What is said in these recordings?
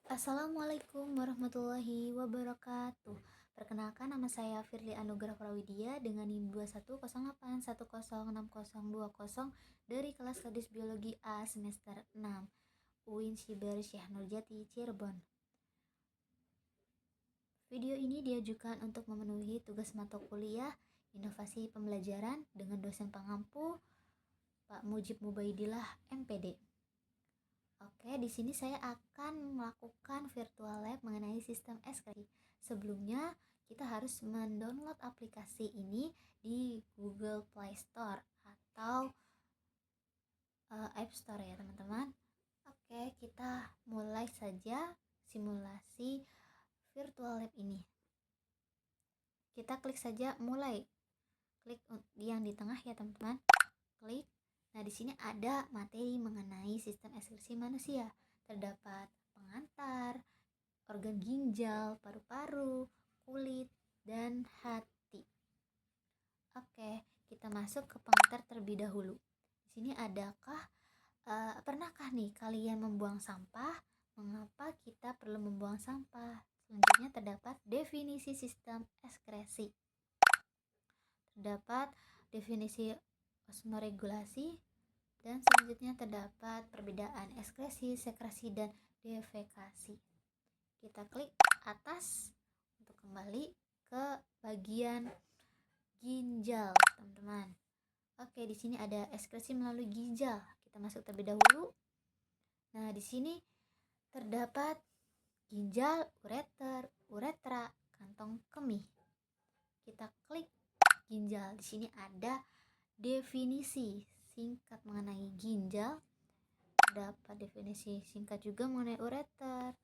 Assalamualaikum warahmatullahi wabarakatuh. Perkenalkan, nama saya Firly Anugrah Prawidia dengan NIM 2108106020 dari kelas Kadis Biologi A semester 6 UIN Siber Syekh Nurjati Cirebon. Video ini diajukan untuk memenuhi tugas mata kuliah Inovasi Pembelajaran dengan dosen pengampu Pak Mujib Mubaidillah MPD. Oke, di sini saya akan melakukan virtual lab mengenai sistem ekskresi. Sebelumnya, kita harus mendownload aplikasi ini di Google Play Store atau App Store ya, teman-teman. Oke, kita mulai saja simulasi virtual lab ini. Kita klik saja mulai. Klik yang di tengah ya, teman-teman. Klik. Nah, di sini ada materi mengenai sistem ekskresi manusia. Terdapat pengantar, organ ginjal, paru-paru, kulit, dan hati. Oke, kita masuk ke pengantar terlebih dahulu. Di sini pernahkah nih kalian membuang sampah? Mengapa kita perlu membuang sampah? Selanjutnya terdapat definisi sistem ekskresi. Terdapat definisi osmoregulasi, dan selanjutnya terdapat perbedaan ekskresi, sekresi, dan defekasi. Kita klik atas untuk kembali ke bagian ginjal, teman-teman. Oke, di sini ada ekskresi melalui ginjal. Kita masuk terlebih dahulu. Nah, di sini terdapat ginjal, uretra, kantong kemih. Kita klik ginjal. Di sini ada definisi singkat mengenai ginjal, terdapat definisi singkat juga mengenai ureter.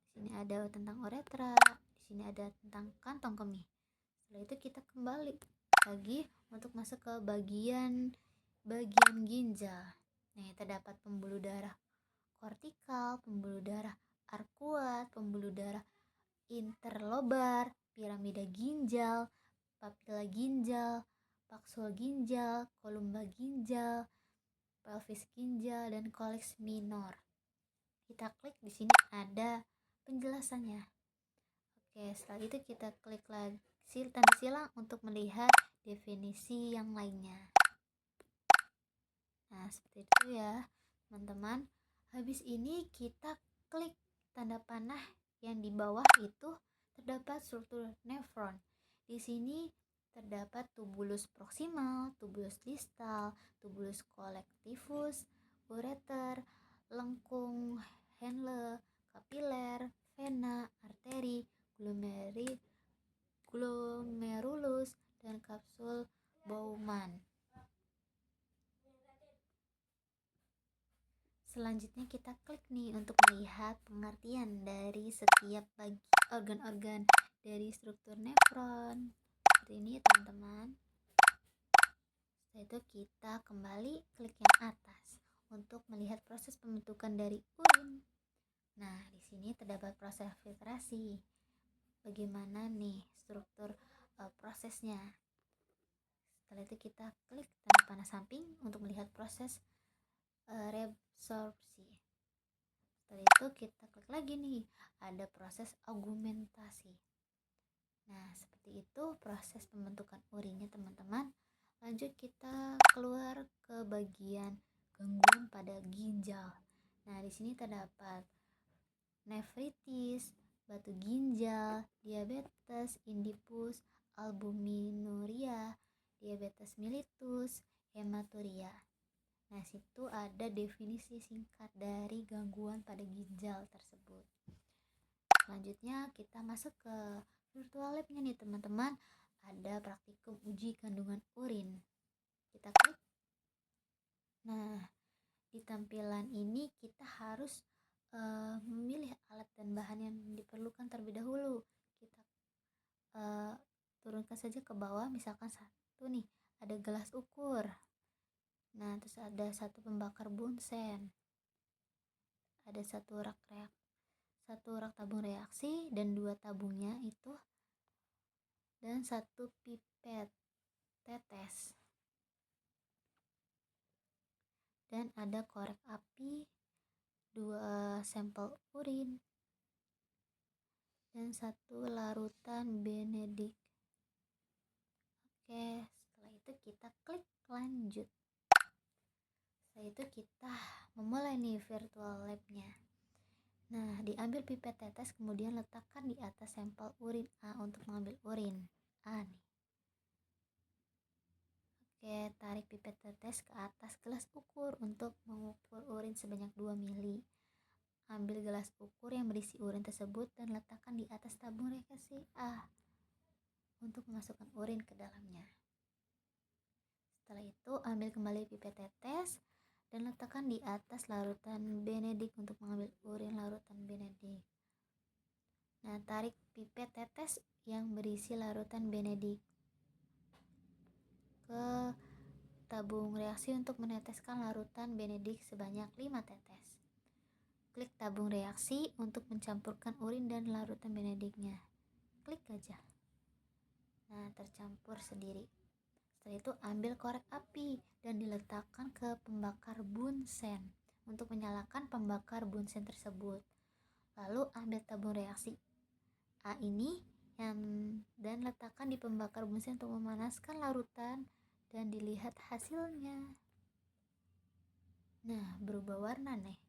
Di sini ada tentang uretra, di sini ada tentang kantong kemih. Setelah itu kita kembali lagi untuk masuk ke bagian ginjal. Nih, terdapat pembuluh darah kortikal, pembuluh darah arkuat, pembuluh darah interlobar, piramida ginjal, papila ginjal, paksul ginjal, kolumba ginjal, pelvis ginjal, dan koleks minor. Kita klik, di sini ada penjelasannya. Oke, setelah itu kita klik lagi tanda silang untuk melihat definisi yang lainnya. Nah, seperti itu ya, teman-teman. Habis ini kita klik tanda panah yang di bawah itu terdapat struktur nefron. Di sini terdapat tubulus proksimal, tubulus distal, tubulus colectivus, ureter, lengkung Henle, kapiler, vena, arteri, glomerulus, dan kapsul Bowman. Selanjutnya kita klik nih untuk melihat pengertian dari setiap organ-organ dari struktur nefron. Seperti ini ya, teman-teman. Setelah itu kita kembali klik yang atas untuk melihat proses pembentukan dari urin. Nah, di sini terdapat proses filtrasi. Bagaimana nih struktur prosesnya? Setelah itu kita klik tanda panah samping untuk melihat proses reabsorpsi. Setelah itu kita klik lagi nih, ada proses augmentasi. Nah, seperti itu proses pembentukan urinnya, teman-teman. Lanjut kita keluar ke bagian gangguan pada ginjal. Nah, di sini terdapat nefritis, batu ginjal, diabetes insipidus, albuminuria, diabetes mellitus, hematuria. Nah, situ ada definisi singkat dari gangguan pada ginjal tersebut. Selanjutnya kita masuk ke virtual lab-nya nih, teman-teman. Ada praktikum uji kandungan urin. Kita klik. Nah, di tampilan ini kita harus memilih alat dan bahan yang diperlukan terlebih dahulu. Kita turunkan saja ke bawah, misalkan satu nih, ada gelas ukur. Nah, terus ada satu pembakar bunsen, ada satu rak tabung reaksi dan 2 tabungnya itu, dan satu pipet tetes, dan ada korek api, 2 sampel urin, dan 1 larutan benedik. Oke, setelah itu kita klik lanjut. Setelah itu kita memulai nih virtual lab-nya. Nah, diambil pipet tetes kemudian letakkan di atas sampel urin A untuk mengambil urin A nih. Oke, tarik pipet tetes ke atas gelas ukur untuk mengukur urin sebanyak 2 mili. Ambil gelas ukur yang berisi urin tersebut dan letakkan di atas tabung reaksi A untuk memasukkan urin ke dalamnya. Setelah itu, ambil kembali pipet tetes dan letakkan di atas larutan benedik untuk mengambil urin larutan benedik. Nah, tarik pipet tetes yang berisi larutan benedik ke tabung reaksi untuk meneteskan larutan benedik sebanyak 5 tetes. Klik tabung reaksi untuk mencampurkan urin dan larutan benediknya. Klik aja. Nah, tercampur sendiri. Setelah itu ambil korek api dan diletakkan ke pembakar bunsen untuk menyalakan pembakar bunsen tersebut. Lalu ambil tabung reaksi A ini dan letakkan di pembakar bunsen untuk memanaskan larutan dan dilihat hasilnya. Nah, berubah warna nih.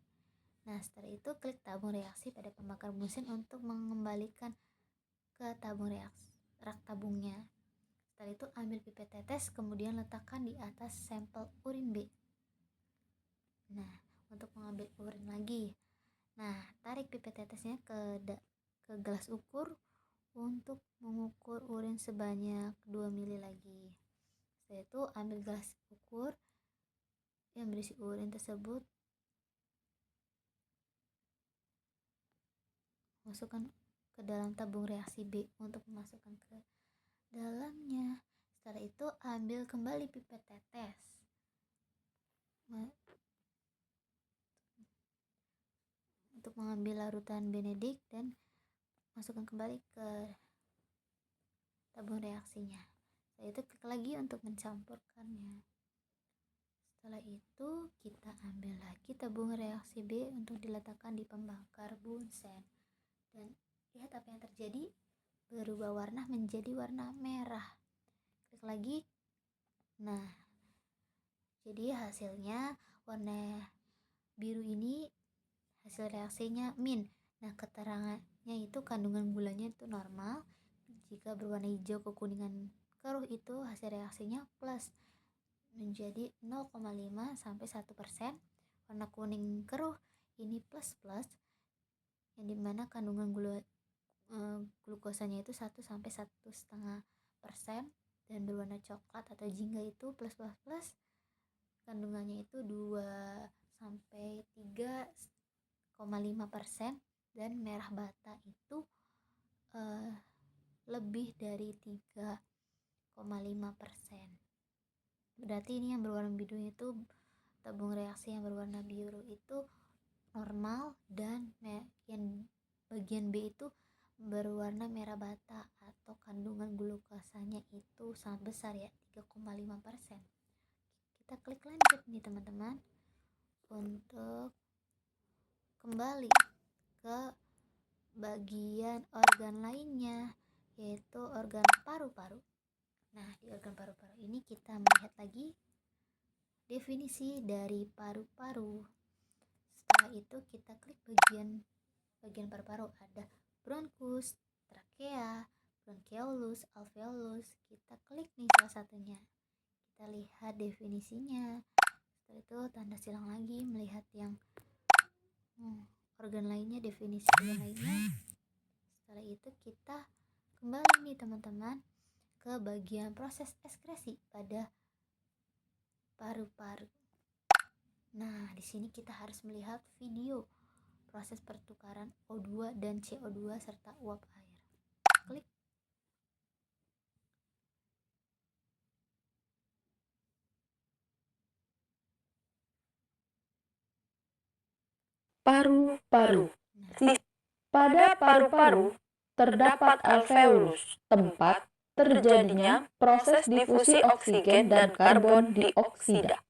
Nah, setelah itu klik tabung reaksi pada pembakar bunsen untuk mengembalikan ke tabung reaksi rak tabungnya. Setelah itu ambil pipet tetes kemudian letakkan di atas sampel urin B. Nah, untuk mengambil urin lagi. Nah, tarik pipet tetesnya ke gelas ukur untuk mengukur urin sebanyak 2 mili lagi. Setelah itu ambil gelas ukur yang berisi urin tersebut, masukkan ke dalam tabung reaksi B untuk memasukkan ke dalamnya. Setelah itu ambil kembali pipet tetes untuk mengambil larutan benedik dan masukkan kembali ke tabung reaksinya. Setelah itu klik lagi untuk mencampurkannya. Setelah itu kita ambil lagi tabung reaksi B untuk diletakkan di pembakar bunsen dan lihat apa yang terjadi, berubah warna menjadi warna merah. Klik lagi. Nah, jadi hasilnya warna biru ini hasil reaksinya min. Nah, keterangannya itu kandungan gulanya itu normal. Jika berwarna hijau kekuningan keruh itu hasil reaksinya plus menjadi 0,5 sampai 1%. Warna kuning keruh ini plus yang dimana kandungan glukosanya itu 1 sampai 1,5%, dan berwarna coklat atau jingga itu plus kandungannya itu 2 sampai 3,5%, dan merah bata itu lebih dari 3,5%. Berarti ini yang berwarna biru itu tabung reaksi yang berwarna biru itu normal, dan yang bagian B itu berwarna merah bata atau kandungan glukosanya itu sangat besar ya, 3,5%. Kita klik lanjut nih teman-teman untuk kembali ke bagian organ lainnya, yaitu organ paru-paru. Nah, di organ paru-paru ini kita melihat lagi definisi dari paru-paru. Setelah itu kita klik bagian paru-paru, ada bronkus, trakea, bronchiolus, alveolus. Kita klik nih salah satunya. Kita lihat definisinya. Setelah itu tanda silang lagi melihat yang organ lainnya, definisi organ lainnya. Setelah itu kita kembali nih teman-teman ke bagian proses ekskresi pada paru-paru. Nah, di sini kita harus melihat video proses pertukaran O2 dan CO2 serta uap air. Klik. Paru-paru. Pada paru-paru terdapat alveolus, tempat terjadinya proses difusi oksigen dan karbon dioksida.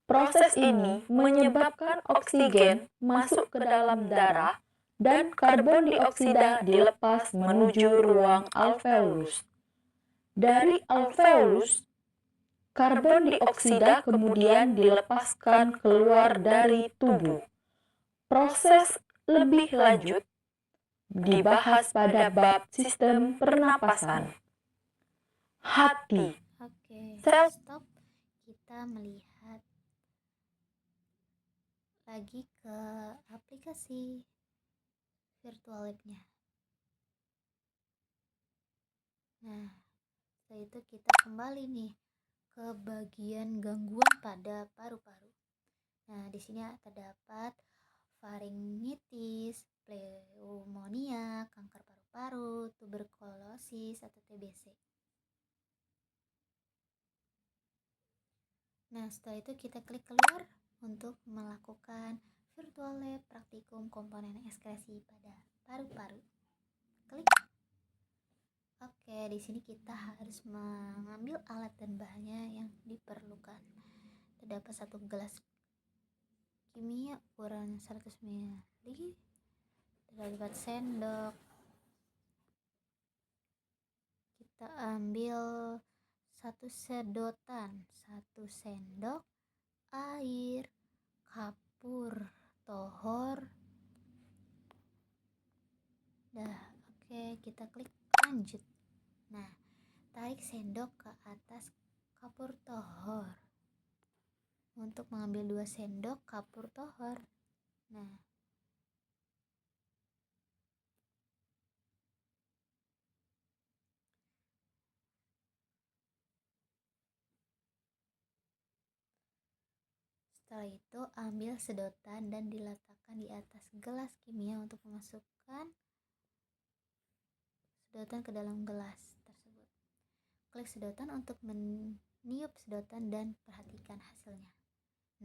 Proses ini menyebabkan oksigen masuk ke dalam darah dan karbon dioksida dilepas menuju ruang alveolus. Dari alveolus, karbon dioksida kemudian dilepaskan keluar dari tubuh. Proses lebih lanjut dibahas pada bab sistem pernapasan. Hati. Oke, Sel- stop. Kita melihat lagi ke aplikasi virtual lab-nya. Nah, setelah itu kita kembali nih ke bagian gangguan pada paru-paru. Nah, di sini terdapat faringitis, pneumonia, kanker paru-paru, tuberkulosis atau TBC. Nah, setelah itu kita klik keluar untuk melakukan virtual lab praktikum komponen ekskresi pada paru-paru. Klik. Oke, di sini kita harus mengambil alat dan bahannya yang diperlukan. Terdapat 1 gelas kimia ukuran 100 ml. Terdapat sendok. Kita ambil 1 sedotan, 1 sendok air, kapur tohor. Oke, kita klik lanjut. Nah, tarik sendok ke atas kapur tohor untuk mengambil 2 sendok kapur tohor. Nah, setelah itu ambil sedotan dan diletakkan di atas gelas kimia untuk memasukkan sedotan ke dalam gelas tersebut. Klik sedotan untuk meniup sedotan dan perhatikan hasilnya.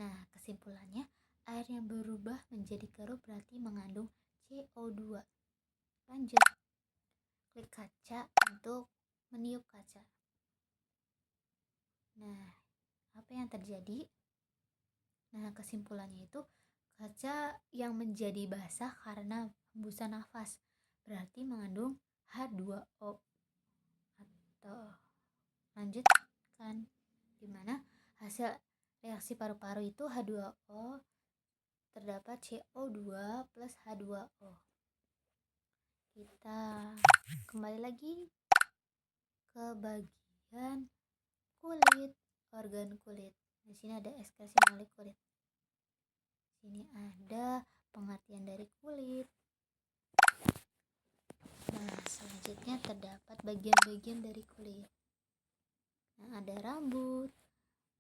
Nah, kesimpulannya, air yang berubah menjadi keruh berarti mengandung CO2. Lanjut, klik kaca untuk meniup kaca. Nah, apa yang terjadi? Nah, kesimpulannya itu kaca yang menjadi basah karena hembusan nafas berarti mengandung H2O. Atau lanjutkan, dimana hasil reaksi paru-paru itu H2O terdapat CO2 plus H2O. Kita kembali lagi ke bagian kulit, organ kulit. Di sini ada ekskresi melalui kulit. Di sini ada pengertian dari kulit. Nah, selanjutnya terdapat bagian-bagian dari kulit. Nah, ada rambut,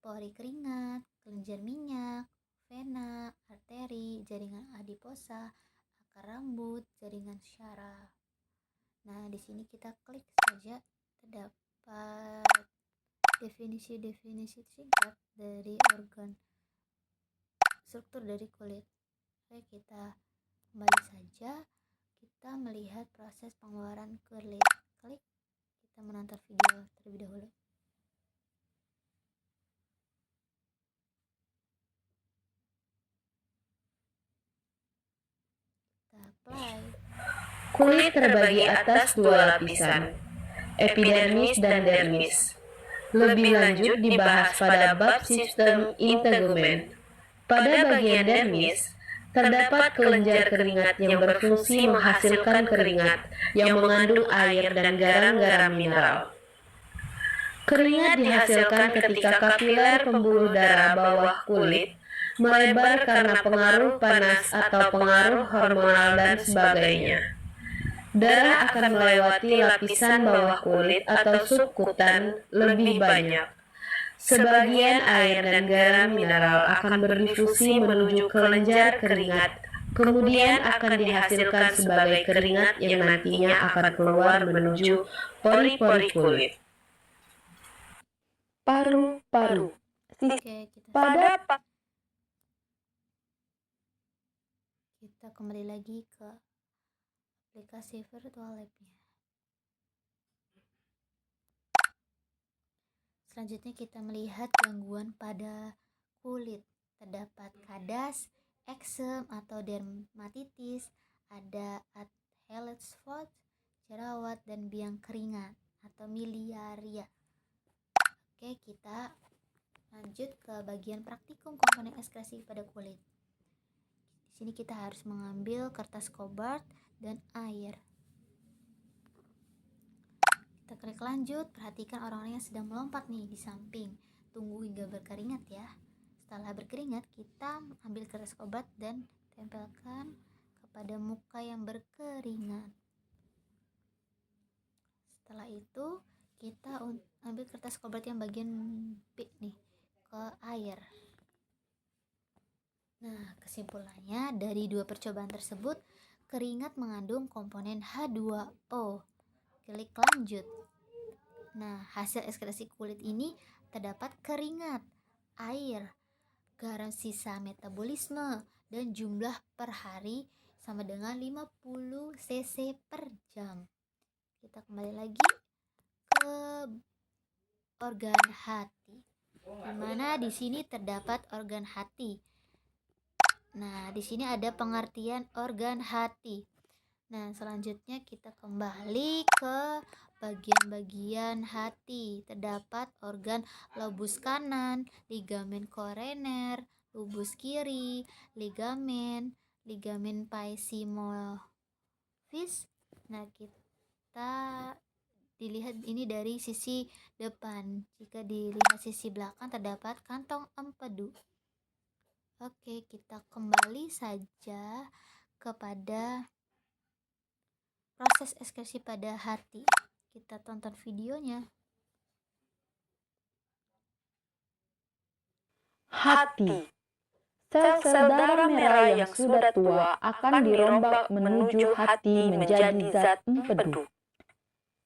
pori keringat, kelenjar minyak, vena, arteri, jaringan adiposa, akar rambut, jaringan syaraf. Nah, di sini kita klik saja, terdapat definisi-definisi singkat dari organ struktur dari kulit. Oke, kita kembali saja. Kita melihat proses pengeluaran kulit. Klik, kita menonton video terlebih dahulu. Kita play. Kulit terbagi atas 2 lapisan, epidermis dan dermis. Lebih lanjut dibahas pada bab sistem integumen. Pada bagian dermis, terdapat kelenjar keringat yang berfungsi menghasilkan keringat yang mengandung air dan garam-garam mineral. Keringat dihasilkan ketika kapiler pembuluh darah bawah kulit melebar karena pengaruh panas atau pengaruh hormonal dan sebagainya. Darah akan melewati lapisan bawah kulit atau subkutan lebih banyak. Sebagian air dan garam mineral akan berdifusi menuju kelenjar keringat, kemudian akan dihasilkan sebagai keringat yang nantinya akan keluar menuju pori-pori kulit. Paru-paru. Oke, Pada kita kembali lagi ke aplikasi virtual lab-nya. Selanjutnya kita melihat gangguan pada kulit. Terdapat kadas, eksem atau dermatitis, ada Athelete's jerawat, dan biang keringat atau miliaria. Oke, kita lanjut ke bagian praktikum komponen ekskresi pada kulit. Di sini kita harus mengambil kertas kobalt dan air. Kita klik lanjut, perhatikan orang-orang yang sedang melompat nih di samping. Tunggu hingga berkeringat ya. Setelah berkeringat, kita ambil kertas kobalt dan tempelkan kepada muka yang berkeringat. Setelah itu, kita ambil kertas kobalt yang bagian B nih ke air. Nah, kesimpulannya dari 2 percobaan tersebut, keringat mengandung komponen H2O. Klik lanjut. Nah, hasil ekskresi kulit ini terdapat keringat, air, garam sisa metabolisme, dan jumlah per hari sama dengan 50 cc per jam. Kita kembali lagi ke organ hati, di mana di sini terdapat organ hati. Nah, di sini ada pengertian organ hati. Nah, selanjutnya kita kembali ke bagian-bagian hati. Terdapat organ lobus kanan, ligamen koroner, lobus kiri, ligamen paisimofis. Nah, kita dilihat ini dari sisi depan. Jika dilihat sisi belakang terdapat kantong empedu. Oke, kita kembali saja kepada proses ekskresi pada hati. Kita tonton videonya. Hati. Sel-sel darah merah yang sudah tua akan dirombak menuju hati menjadi zat empedu.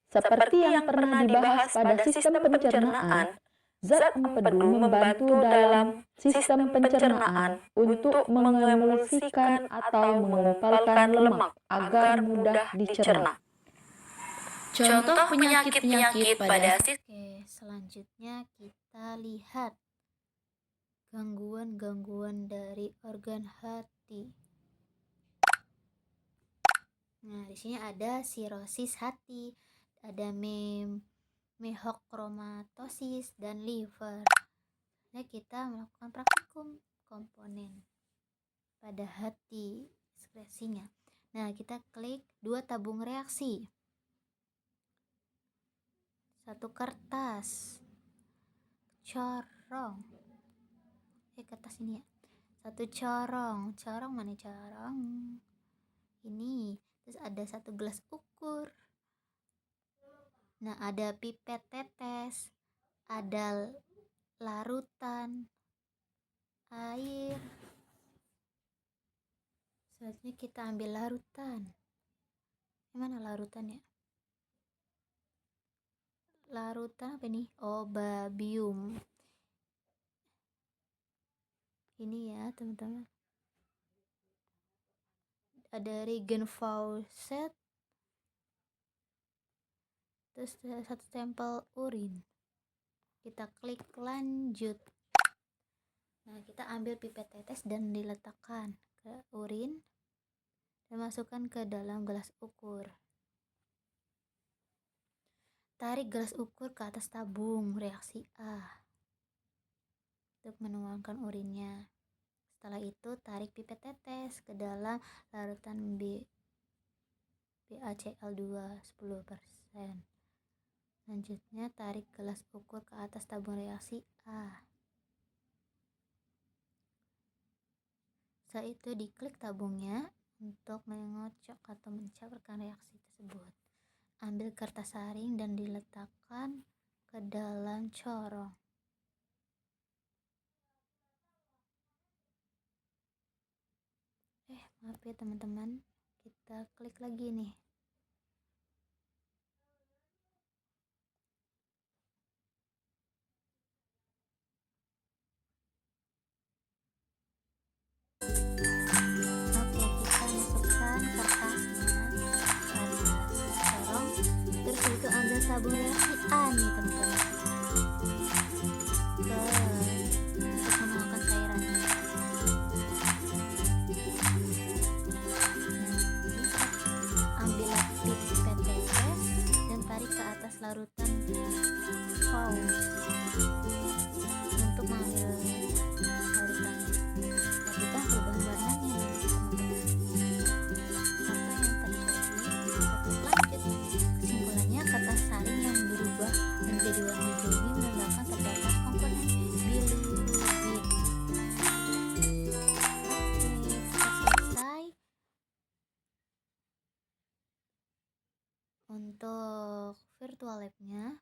Seperti yang pernah dibahas pada sistem pencernaan, zat empedu membantu dalam sistem pencernaan untuk mengemulsikan atau mengumpalkan lemak agar mudah dicerna. Contoh penyakit-penyakit pada Oke, selanjutnya kita lihat gangguan-gangguan dari organ hati. Nah, di sini ada sirosis hati, ada mehokromatosis dan liver. Nah, kita melakukan praktikum komponen pada hati ekskresinya. Nah, kita klik 2 tabung reaksi. 1 kertas, corong. Kertas ini ya. 1 corong. Corong mana corong? Ini. Terus ada 1 gelas ukur. Nah, ada pipet tetes, ada larutan air. Selanjutnya kita ambil larutan. Gimana larutannya? Larutan apa nih? Oh, babium. Ini ya, teman-teman. Ada regen faucet. Terus ada 1 stempel urin. Kita klik lanjut. Nah, kita ambil pipet tetes dan diletakkan ke urin dan masukkan ke dalam gelas ukur. Tarik gelas ukur ke atas tabung reaksi A untuk menuangkan urinnya. Setelah itu tarik pipet tetes ke dalam larutan BaCl2 10%. Selanjutnya tarik gelas ukur ke atas tabung reaksi A. Setelah itu diklik tabungnya untuk mengocok atau mencampurkan reaksi tersebut. Ambil kertas saring dan diletakkan ke dalam corong. Maaf ya teman-teman, kita klik lagi nih. Oke, kita masukkan kertasnya ke corong. Terus itu ambil sabun reaksi A nih teman-teman. Untuk menuangkan cairannya. virtual lab-nya,